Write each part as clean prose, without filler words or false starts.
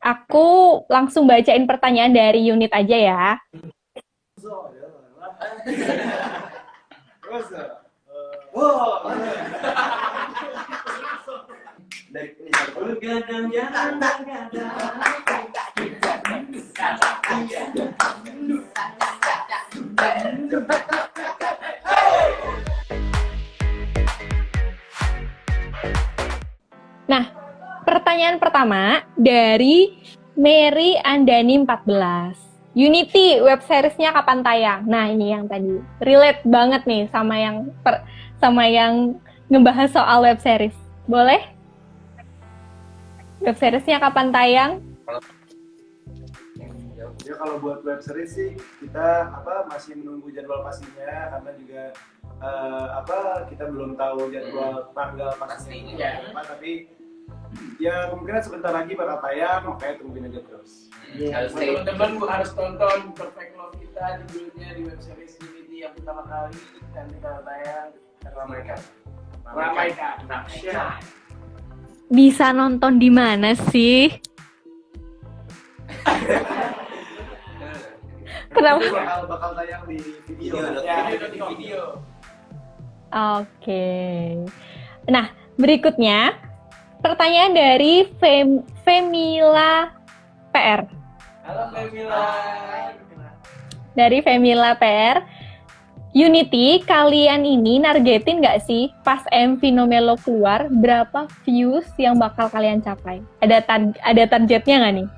Aku langsung bacain pertanyaan dari unit aja ya. Nah, pertanyaan pertama dari Mary Andani 14. Unity web seriesnya kapan tayang? Nah, ini yang tadi relate banget nih sama yang ngebahas soal web series. Boleh? Web seriesnya kapan tayang? Ya kalau buat web series sih kita masih menunggu jadwal pastinya karena juga kita belum tahu jadwal tanggal pastinya tapi ya kemungkinan sebentar lagi bakal tayang, makanya tungguin aja terus. Teman-teman harus tonton Perfect Love kita judulnya di web series Unity yang pertama kali dan kita tayang. Ramaikan. Bisa nonton di mana sih? Kenapa? Bakal tayang di video. Oke. Nah, berikutnya pertanyaan dari Femila PR. Halo Femila. Dari Femila PR. Unity, kalian ini nargetin nggak sih pas MV Nomelo keluar berapa views yang bakal kalian capai? Ada targetnya nggak nih?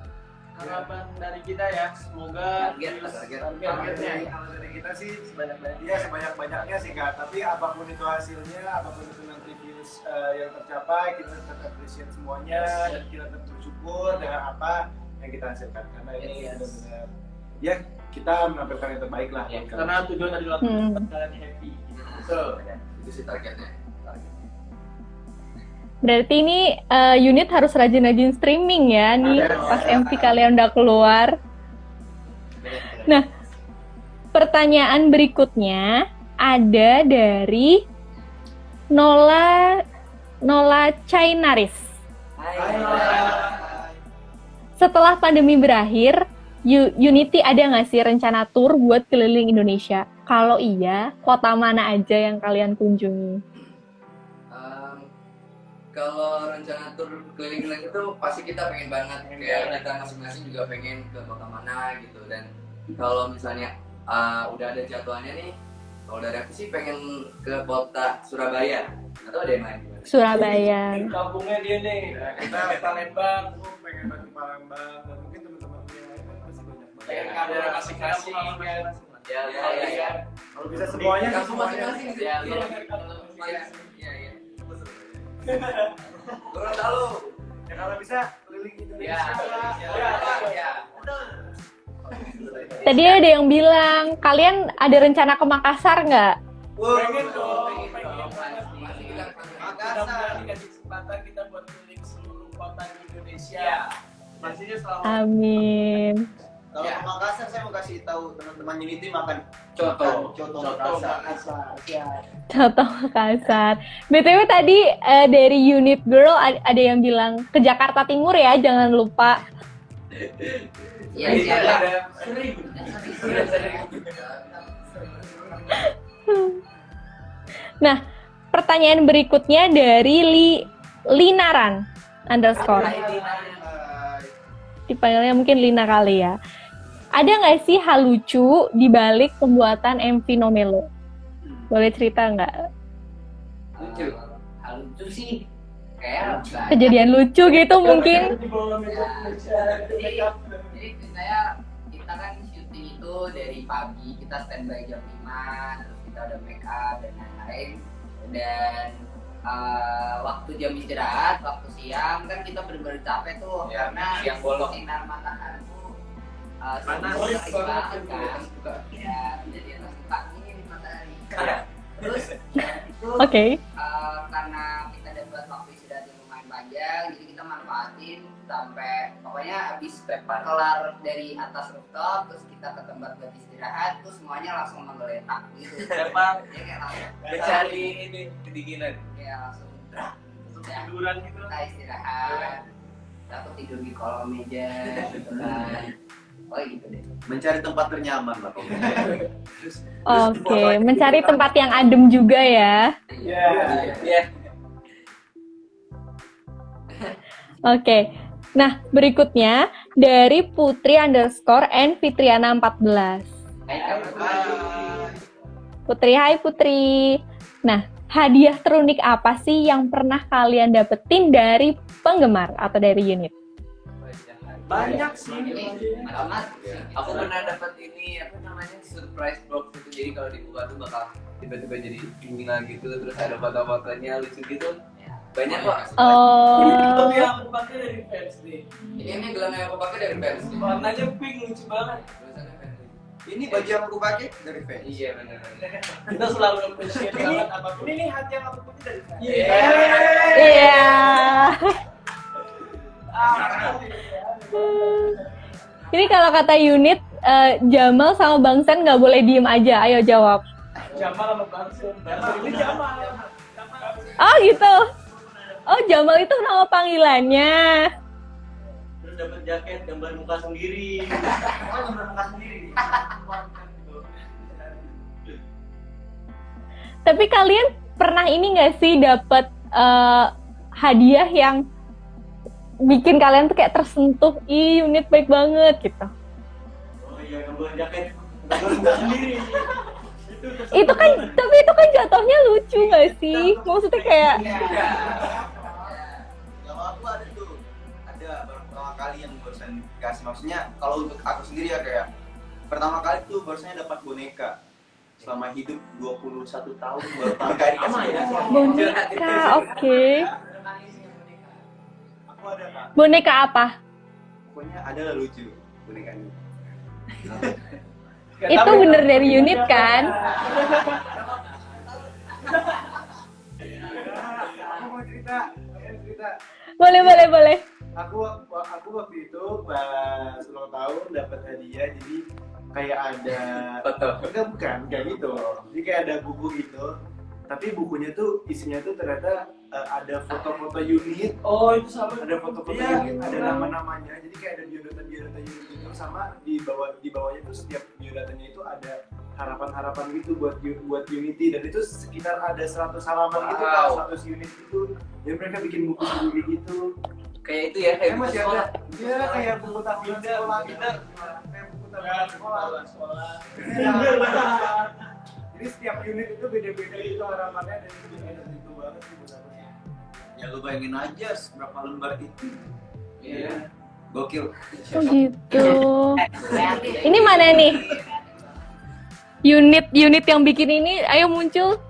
Harapan dari kita ya, semoga targetnya. Kalau dari kita sih sebanyak-banyaknya sih Kak, tapi apapun itu hasilnya, apapun itu nanti views yang tercapai, kita tetap appreciate semuanya dan kita tetap bersyukur dengan apa yang kita hasilkan karena ini benar-benar ya kita menampilkan yang terbaik lah. Karena tujuan adalah membuat kalian happy. Itu sih targetnya. Berarti ini unit harus rajin-rajin streaming ya nih pas MV kalian udah keluar. Nah, pertanyaan berikutnya ada dari Nola Chainaris. Setelah pandemi berakhir, Unity ada nggak sih rencana tour buat keliling Indonesia? Kalau iya, kota mana aja yang kalian kunjungi? Kalau rencana tur keliling itu pasti kita pengen banget, kayak kita masing-masing juga pengen ke kota mana gitu. Dan kalau misalnya udah ada jadwalnya nih, kalau dari aku sih pengen ke kota Surabaya atau ada yang lain? Surabaya. Kampungnya dia nih, kita Palembang. Aku pengen banget ke Palembang dan mungkin teman-teman yang lain kan masih banyak banget. Pengen ada masing-masing kan. Ya. Kalau bisa semuanya sih Kampung semuanya. masing-masing sih. Ya, Iya. Gorontalo. Ya kalau bisa keliling Indonesia lah. Ya. Tadi ada yang bilang, kalian ada rencana ke Makassar nggak? Pengen dong. Masih kita Mudah-mudahan dikasih kesempatan kita buat keliling seluruh kota di Indonesia. Pastinya selalu. Amin. Kalau ke Makassar saya mau kasih tahu teman-teman Unity makan Coto Makassar. Contoh Makassar. BTW tadi dari unit girl ada yang bilang ke Jakarta Timur ya, jangan lupa. Iya. Nah, pertanyaan berikutnya dari Linaran underscore. Dipanggilnya mungkin Lina kali ya. Ada nggak sih hal lucu di balik pembuatan MV Nomelo? Boleh cerita nggak? Lucu sih. Kayak Kejadian lucu gitu mungkin. Jadi saya kita kan syuting itu dari pagi, kita standby jam 5, terus kita udah make up dan lain-lain. Dan waktu jam istirahat, waktu siang kan kita bener-bener capek tuh karena siang bolong. sinar matahari tuh Panas. banget kan. Ya, jadi atas muka ini matahari. Terus itu Oke. karena kita dapat waktu istirahat yang lumayan panjang, jadi kita manfaatin sampai pokoknya habis kelar dari atas rooftop, terus kita ke tempat buat istirahat, terus semuanya langsung menggeletak gitu. Emang Ya kayak langsung mencari ini kedinginan. kayak langsung Tiduran gitu. kita istirahat. takut tidur di kolong meja gitu kan. Oh gitu deh. Mencari tempat ternyaman lah pokoknya. Oke, mencari tempat yang adem juga ya. Iya. Oke. Nah, berikutnya dari Putri_N_Fitriana14. Putri, hai Putri. Nah, hadiah terunik apa sih yang pernah kalian dapetin dari penggemar atau dari unit? Banyak sih. Amat. Aku pernah dapat ini apa namanya surprise box itu, jadi kalau dibuka tuh bakal tiba-tiba jadi bunga gitu, terus ada foto-fotonya lucu gitu. Banyak kok. Oh, Itu yang aku pakai dari fans nih. Ini gelang yang aku pakai dari Vans. Warnanya pink, lucu banget. Tulisannya Vans. Ini baju yang aku pakai dari fans. Iya benar. Kita selalu appreciate banget apapun. Ini hati yang aku punya dari fans. iya. Ini kalau kata unit, Jamal sama Bang Sen nggak boleh diem aja. Ayo jawab. Jamal sama Bangsen. Ini Jamal. Oh gitu. Oh, Jamal itu nama panggilannya. Terus dapat jaket gambar muka sendiri. Tapi kalian pernah ini nggak sih dapat hadiah yang bikin kalian tuh kayak tersentuh, ih unit baik banget gitu. Oh iya, gambar jaket gambar muka sendiri. Itu kan, tapi itu kan jatuhnya lucu nggak sih? Maksudnya kayak, Kalau aku ada tuh, ada baru pertama kali yang barusan dikasih. Maksudnya kalau untuk aku sendiri ya kayak pertama kali tuh barusannya dapat boneka. Selama hidup 21 tahun baru pertama kali dikasih boneka, oke. Aku ada Kak. Boneka apa? Pokoknya ada lah lucu bonekanya. Itu bener dari unit kan? Aku mau cerita. Boleh. Aku waktu itu pas ulang tahun dapat hadiah, jadi kayak ada bukan kayak gitu. Jadi kayak ada buku gitu. Tapi bukunya tuh isinya tuh ternyata ada foto-foto unit. Oh, itu sama. Ada foto-foto unit, ada nama-namanya. Jadi kayak ada biodata unit itu, sama di bawahnya tuh setiap biodatanya itu ada harapan-harapan gitu buat Unity, dan itu sekitar ada 100 halaman gitu kan, 100 unit itu. Jadi mereka bikin buku sendiri gitu. Kayak itu ya, kayak Masih sekolah. ada. Iya, kayak buku tabungan sekolah gitu. Kayak buku tabungan sekolah. Jadi setiap unit itu beda-beda gitu harapannya, dan itu beda gitu banget sih buat aku sih. Ya lu bayangin aja berapa lembar itu. Iya. Gokil. Oh gitu. Ini mana nih? Unit yang bikin ini, ayo muncul.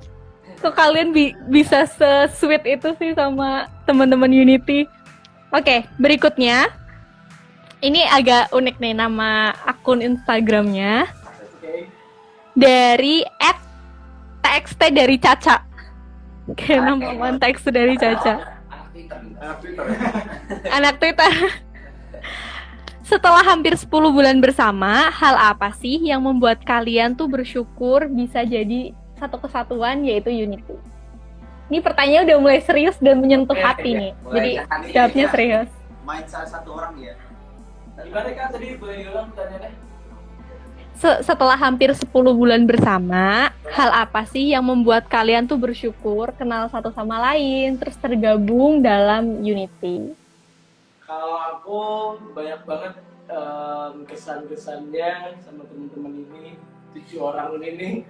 Kok kalian bisa se-sweet itu sih sama teman-teman Unity? Oke, berikutnya. Ini agak unik nih nama akun Instagramnya. Dari @txt dari Caca. Kayak nama teks dari Caca. Anak Twitter. Setelah hampir 10 bulan bersama, hal apa sih yang membuat kalian tuh bersyukur bisa jadi satu kesatuan, yaitu Unity? Ini pertanyaannya udah mulai serius dan menyentuh hati nih. Jadi jawabnya serius. Main salah satu orang ya. Gimana Kak tadi, boleh diulang pertanyaannya? Setelah hampir 10 bulan bersama, hal apa sih yang membuat kalian tuh bersyukur, kenal satu sama lain, terus tergabung dalam Unity? Kalau aku banyak banget kesan-kesannya sama teman-teman ini, 7 orang ini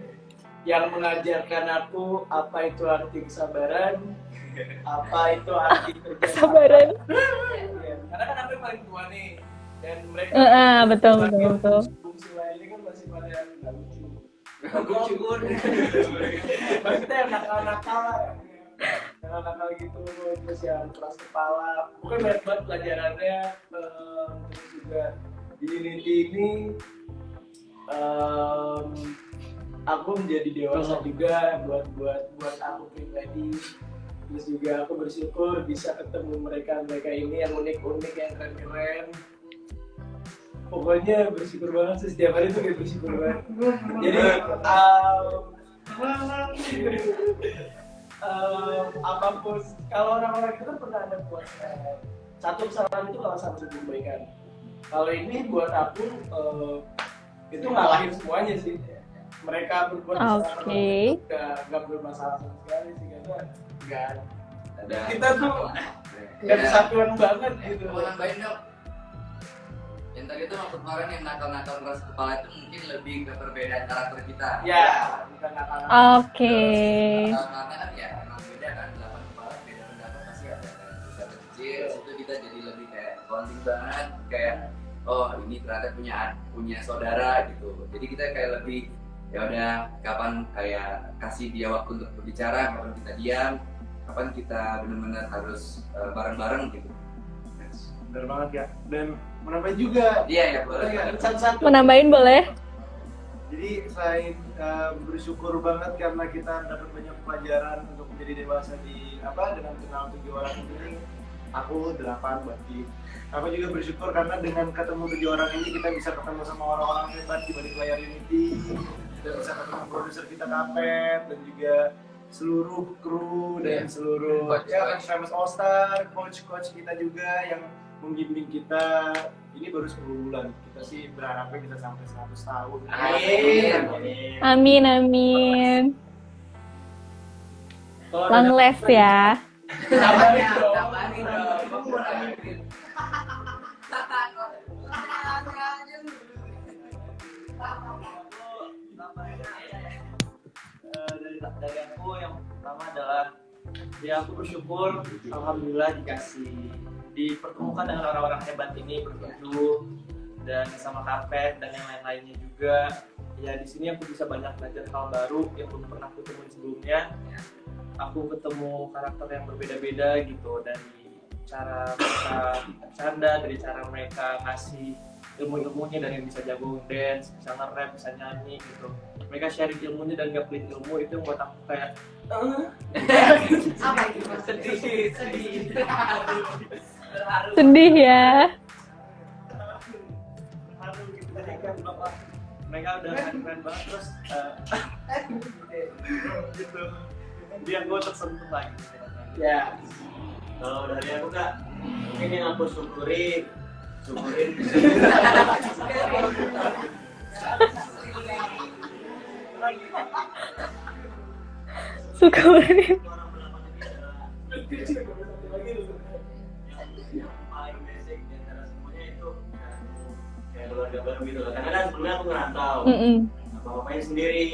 yang mengajarkan aku apa itu arti kesabaran, apa itu arti kerja. Kesabaran. Ya, karena kan aku yang paling tua nih, dan mereka Betul. fungsi lainnya kan masih pada nggak lucu. Maksudnya yang nakal-nakal lah. Nakal gitu, terus yang keras kepala. Bukan banyak banget pelajarannya. Terus juga di Unity ini aku menjadi dewasa juga buat aku pribadi. Terus juga aku bersyukur bisa ketemu mereka ini yang unik-unik, yang keren-keren. Pokoknya bersyukur banget sih, setiap hari tuh kayak bersyukur banget. Jadi apapun, kalau orang-orang itu pernah ada puasa, satu kesalahan itu kalau satu kebaikan. Kalau ini buat aku itu ngalahin semuanya sih. Mereka berbuat kesalahan nggak bermasalah sama sekali sih, karena nggak Ada. kita tuh nggak kesatuan banget gitu. Mau nambahin dong. Yang tadi tuh waktu kemarin yang nakal-nakal keras kepala itu mungkin lebih ke perbedaan karakter kita. Ya, bukan nakal. Oke. Karena kan ya emang beda kan, 8 kepala beda pendapat pasti ada kan. Bisa kecil, itu kita jadi lebih kayak bonding banget, kayak oh ini ternyata punya saudara gitu. Jadi kita kayak lebih ya udah kapan kayak kasih dia waktu untuk berbicara, kapan kita diam, kapan kita benar-benar harus bareng-bareng gitu. Benar banget ya. Dan menambahin juga. Iya ya boleh. Satu-satu. Menambahin boleh? Jadi selain bersyukur banget karena kita dapat banyak pelajaran untuk menjadi dewasa dengan kenal 7 orang ini. Aku 8 berarti. Aku juga bersyukur karena dengan ketemu 7 orang ini kita bisa ketemu sama orang-orang hebat di balik layar Unity. Kita bisa ketemu produser kita Kapet dan juga seluruh kru dan seluruh Famous All Star, coach kita juga yang membimbing kita. Ini baru 10 bulan. Kita sih berharapnya bisa sampai 100 tahun. Amin, amin. Long last ya. Tambahin dong. Dari aku yang pertama adalah ya aku bersyukur alhamdulillah dipertemukan dengan orang-orang hebat ini bertujuh dan sama Kapet dan yang lain-lainnya juga. Ya di sini aku bisa banyak belajar hal baru yang belum pernah aku temuin sebelumnya. Aku ketemu karakter yang berbeda-beda gitu, dari cara mereka bercanda, dari cara mereka ngasih ilmu-ilmunya, dari yang bisa jago dance, bisa nge-rap, bisa nyanyi gitu. Mereka sharing ilmunya dan gak pelit ilmu, itu yang buat aku kayak Apa itu? Sedih. Sedih ya. haru gitu. Jadi kan bapak mereka udah keren banget, terus gitu biar gue tersentuh lagi. Ya. Kalau dari aku Kak, mungkin yang aku syukurin Syukurin. paling basic di antara semuanya itu kayak keluarga baru gitu loh. Karena kan sebelumnya aku ngerantau, apa-apanya sendiri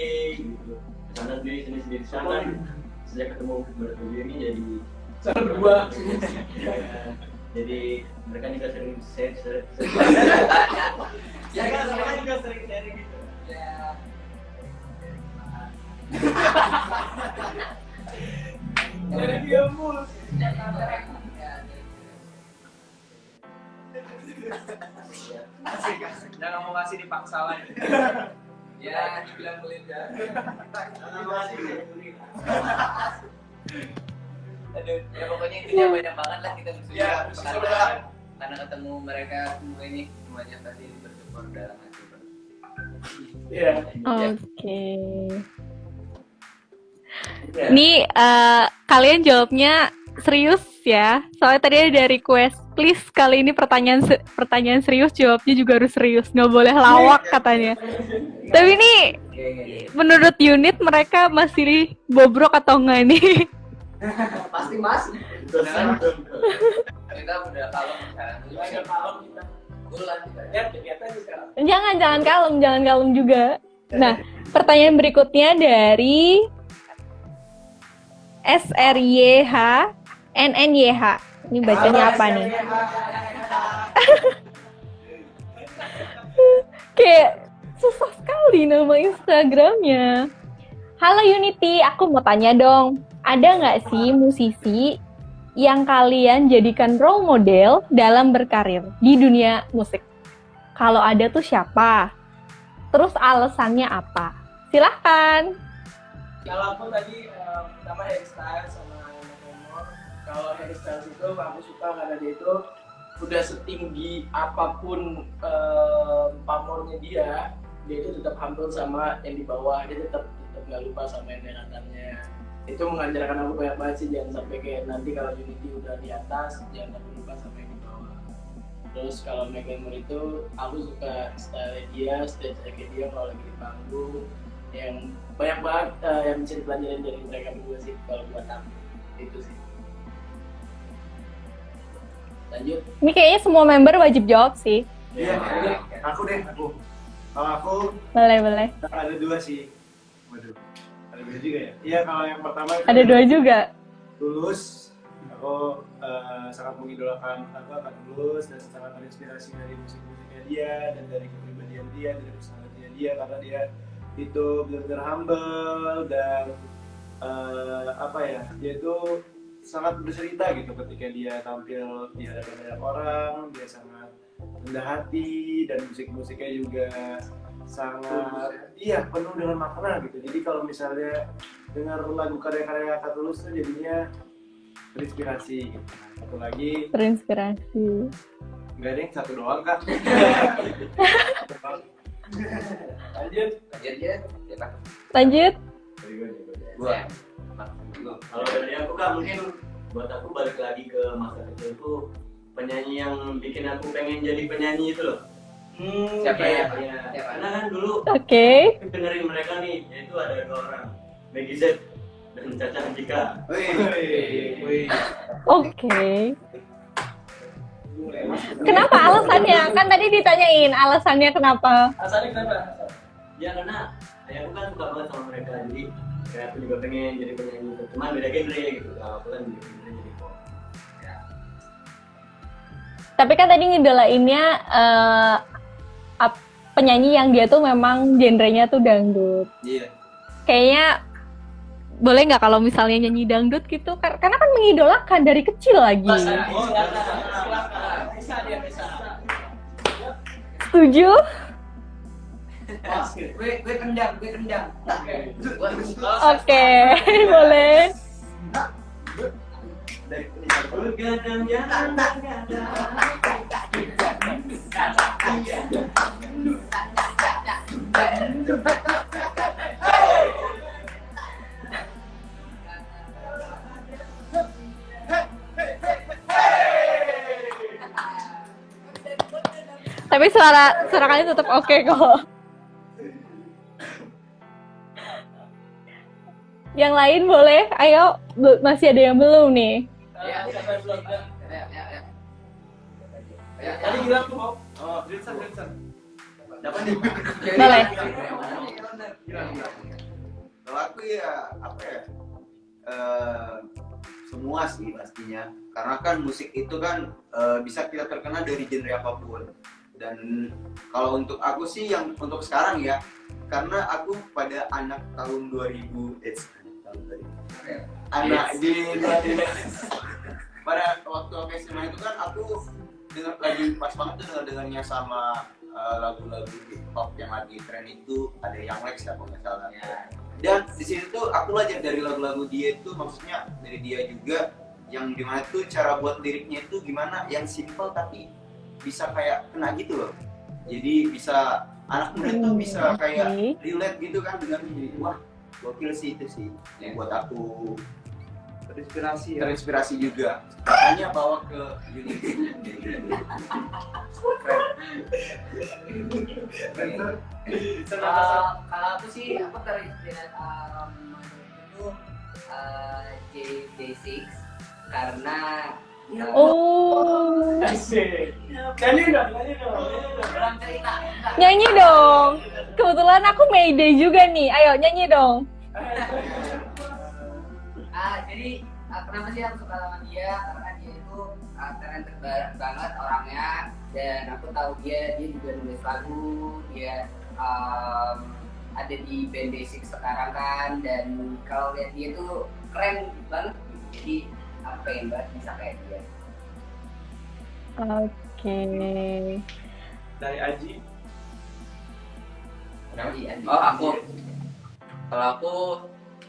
gitu. Sana sendiri, sini sendiri sana. Sejak ketemu bertujuh ini jadi Saya berdua. jadi mereka juga sering share. Ya kan Mereka juga sering sharing gitu. ya. Dari dia mulu. Jangan mau ngasih dipaksa lagi. Ya, dibilang pelit ya. Aduh, ya pokoknya intinya banyak banget lah kita bersyukur Ya, karena ketemu mereka semua ini, semuanya pasti bersyukur dalam hati. Iya. Oke. Ini kalian jawabnya serius ya. Soalnya tadi ada request, please kali ini pertanyaan serius, jawabnya juga harus serius, nggak boleh lawak katanya. Tapi ini menurut unit mereka masih bobrok atau enggak nih? Pasti Mas. Kita udah kalem sekarang. Agak kalem kita. Bulan kita. Ya, kegiatan sih sekarang. Jangan kalem juga. Nah, pertanyaan berikutnya dari SRYH NNYH. Ini bacanya apa nih? Kayak susah sekali nama Instagramnya. Halo Unity, aku mau tanya dong. Ada nggak sih musisi yang kalian jadikan role model dalam berkarir di dunia musik? Kalau ada tuh siapa? Terus alasannya apa? Silahkan. Kalau aku tadi pertama Harry Styles sama Neymar. Kalau Harry Styles itu aku suka karena dia itu udah setinggi apapun pamornya dia itu tetap humble sama yang di bawah. Dia tetap nggak lupa sama yang dekatannya. Itu mengajarkan aku banyak banget sih, jangan sampai kayak nanti kalau Unity udah di atas jangan sampai lupa sama yang di Terus kalau Macklemore itu aku suka style dia, stage dia kalau lagi di panggung, yang banyak banget yang bisa dipelajarin dari mereka berdua sih kalau buat aku. Itu sih. Lanjut. Ini kayaknya semua member wajib jawab sih. Iya, aku deh, aku. Kalau aku Boleh. ada 2 sih. Waduh, ada 2 juga ya? Iya, kalau yang pertama itu Ada 2 juga. Tulus. Aku sangat mengidolakan Kak Tulus dan sangat terinspirasi dari musik-musiknya dia dan dari kepribadian dia, dari personalitinya dia, karena dia itu benar-benar humble dan dia itu sangat bercerita gitu ketika dia tampil di hadapan banyak orang. Dia sangat rendah hati dan musik-musiknya juga sangat penuh dengan makna gitu. Jadi kalau misalnya dengar lagu karya-karya Kak Tulus tuh jadinya terinspirasi gitu. Satu lagi Terinspirasi. enggak ada yang satu doang Kak. Lanjut. Lanjut. Gua. Kalau dari aku Kak, mungkin buat aku balik lagi ke masa kecilku, penyanyi yang bikin aku pengen jadi penyanyi itu loh. Siapa ya? Karena kan dulu Oke. dengerin mereka nih, yaitu ada 2 orang, Meggy Z dan Caca Andika. Oke. Kenapa alasannya? Kan tadi ditanyain alasannya kenapa. Asalnya kenapa? Ya karena ayahku kan suka banget sama mereka, jadi kayak aku juga pengen jadi penyanyi itu. Cuman beda genre gitu, kalau aku kan jadi genre jadi pop. Tapi kan tadi ngidolainnya penyanyi yang dia tuh memang genrenya tuh dangdut. Iya. Kayaknya boleh nggak kalau misalnya nyanyi dangdut gitu? Karena kan mengidolakan dari kecil lagi. Silakan. Bisa. Setuju? Gue kendang. Oke, boleh. Begadang jalan. Tapi suara kalian tetap oke kok. Yang lain boleh, ayo, masih ada yang belum nih. Siapa yang belum? Ya. Tadi bilang tuh mau. Oh, Dritsan. Dapat nih. Boleh. Kalau aku ya semua sih pastinya, karena kan musik itu kan bisa kita terkenal dari genre apapun. Dan kalau untuk aku sih yang untuk sekarang ya, karena aku pada anak tahun 2000 anak di pada waktu aku SMA itu kan aku dengar lagi pas banget tuh dengarnya sama lagu-lagu hip hop yang lagi tren itu, ada yang Lex ya kalau nggak salah. Dan di sini tuh aku belajar dari lagu-lagu dia itu, maksudnya dari dia juga yang dimana tuh cara buat liriknya itu gimana, yang simple tapi bisa kayak kena gitu loh. Jadi bisa anak muda tuh bisa kayak relate gitu kan dengan ini. Wah, gokil sih itu sih yang buat aku terinspirasi juga. Makanya bawa ke Unity. Kalau aku sih aku terinspirasi itu J6 karena Oh, Nyanyi dong. kurang cerita. nyanyi dong. Kebetulan aku Mayday juga nih. Ayo nyanyi dong. Jadi kenapa sih aku suka sama dia? Karena dia itu talented banget orangnya, dan aku tahu dia juga nulis lagu, dia ada di band Basic sekarang kan, dan kalau lihat dia tuh keren banget. Jadi aku pengen banget bisa kayak dia. Oke. Dari Aji. Oh, aku. Kalau aku,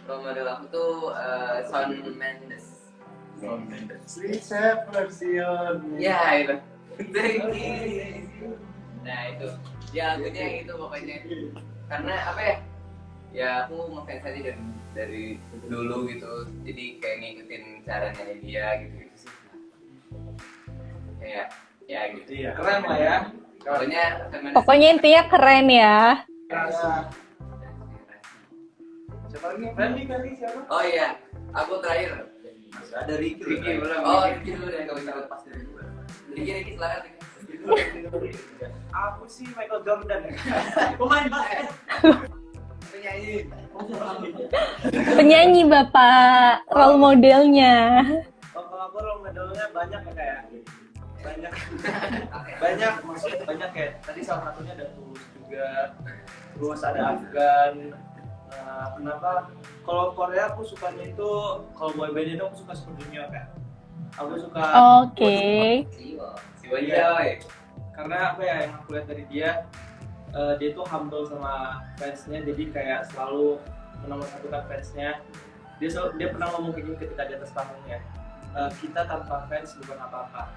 role model aku tuh Shawn Mendes. Sweet Separation. Ya, itu. Nah, itu. Ya, lagunya yang itu pokoknya. Karena apa ya? Ya, aku ngefans aja dari dulu gitu. Jadi kayak ngikutin cara nyanyi dia gitu sih. Kayak Ya gitu. Iya. Keren lah ya. Pokoknya Pokoknya intinya keren ya. Siapa lagi? Randy kali siapa? Oh iya, aku terakhir. Masih ada Ricky. Ricky belum. Oh, Ricky dulu deh kalau bisa lepas dari gue. Ricky silakan. Aku sih Michael Jordan ya. Pemain basket. Penyanyi Bapak, role modelnya. Kalau aku role modelnya banyak ya kayak banyak kayak tadi salah satunya ada Tulus juga, terus ada Afgan. Kenapa? Kalau Korea aku sukanya itu kalau boyband itu aku suka Super Junior kan. Aku suka. Oke. Siwa ya. Karena apa ya yang aku lihat dari dia tuh humble sama fansnya, jadi kayak selalu menomorsatukan fansnya. Dia pernah ngomong kayak gini ketika di atas panggungnya, kita tanpa fans bukan apa-apa.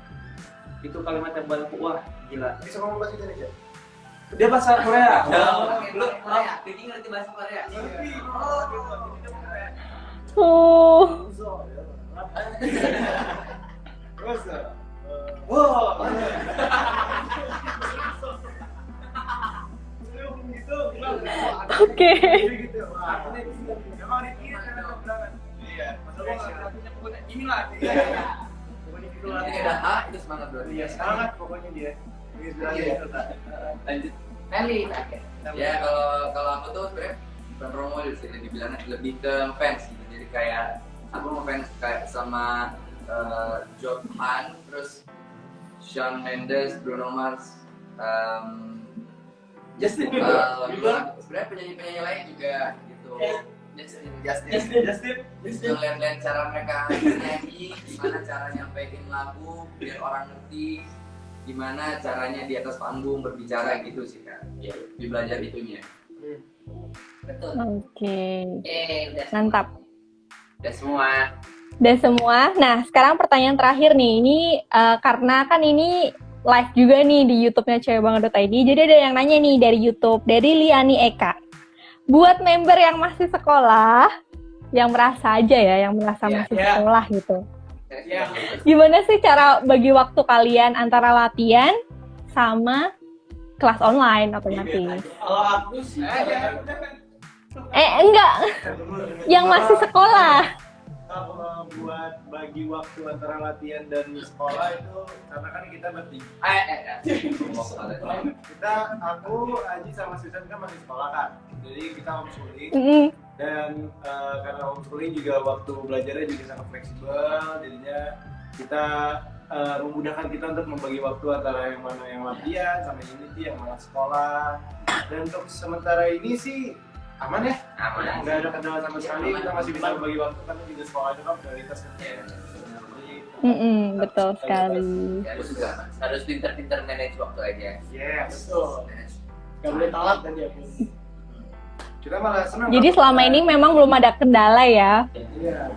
Itu kalimat yang buat aku wah gila. Bisa ngomong bahasa Indonesia? Dia bahasa Korea. Lu Ricky ngerti bahasa Korea? Oh, gitu. Jadi dia Korea. Terus, Wow. Oke. gitu. Wah, emang Ricky karena keberangan. Iya. Ini lah. Pokoknya gitu lah. Ini ada A, itu semangat bro. Iya, semangat pokoknya dia. Inspirasi itu, Tak. Lanjut. Melly terakhir. Ya kalau aku tuh sebenarnya bukan role model sih, dibilang lebih ke fans gitu. Jadi kayak aku ngefans kayak sama Johan, terus Shawn Mendes, Bruno Mars, Justin Bieber. sebenarnya penyanyi lain juga gitu. Justin. Lihat cara mereka nyanyi, gimana cara nyampein lagu biar orang ngerti, gimana caranya di atas panggung berbicara gitu sih kan. Ya, belajar itunya. Betul. Oke. Udah Mantap. Udah semua. Udah semua. Nah, sekarang pertanyaan terakhir nih. Ini karena kan ini live juga nih di YouTube-nya cewekbanget.id. Jadi ada yang nanya nih dari YouTube, dari Liani Eka. Buat member yang masih sekolah, yang merasa aja ya, yang merasa masih sekolah gitu. Gimana sih cara bagi waktu kalian antara latihan sama kelas online otomatis? Kalau aku sih Enggak. Yang masih sekolah. Kalau buat bagi waktu antara latihan dan sekolah itu karena kan kita bertiga. Aku, Aji sama Susan kan masih sekolah kan. Jadi kita homeschooling dan karena homeschooling juga waktu belajarnya juga sangat fleksibel. Jadinya kita memudahkan kita untuk membagi waktu antara yang mana yang latihan sama Unity, yang mana sekolah. Dan untuk sementara ini sih aman ya? Aman. Nggak ada kendala sama sekali, kita masih bisa berbagi waktu karena juga sekolah itu kan prioritas kan. Betul sekali. Harus pintar-pintar manage waktu aja. Yes. betul. Gak boleh telat kan dia. Kita malah senang. Jadi selama ini memang belum ada kendala ya. Iya.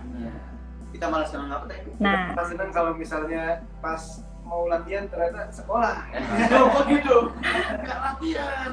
Kita malah senang apa teh? Nah, Kita senang kalau misalnya pas mau latihan ternyata sekolah. Kok gitu? Nggak latihan.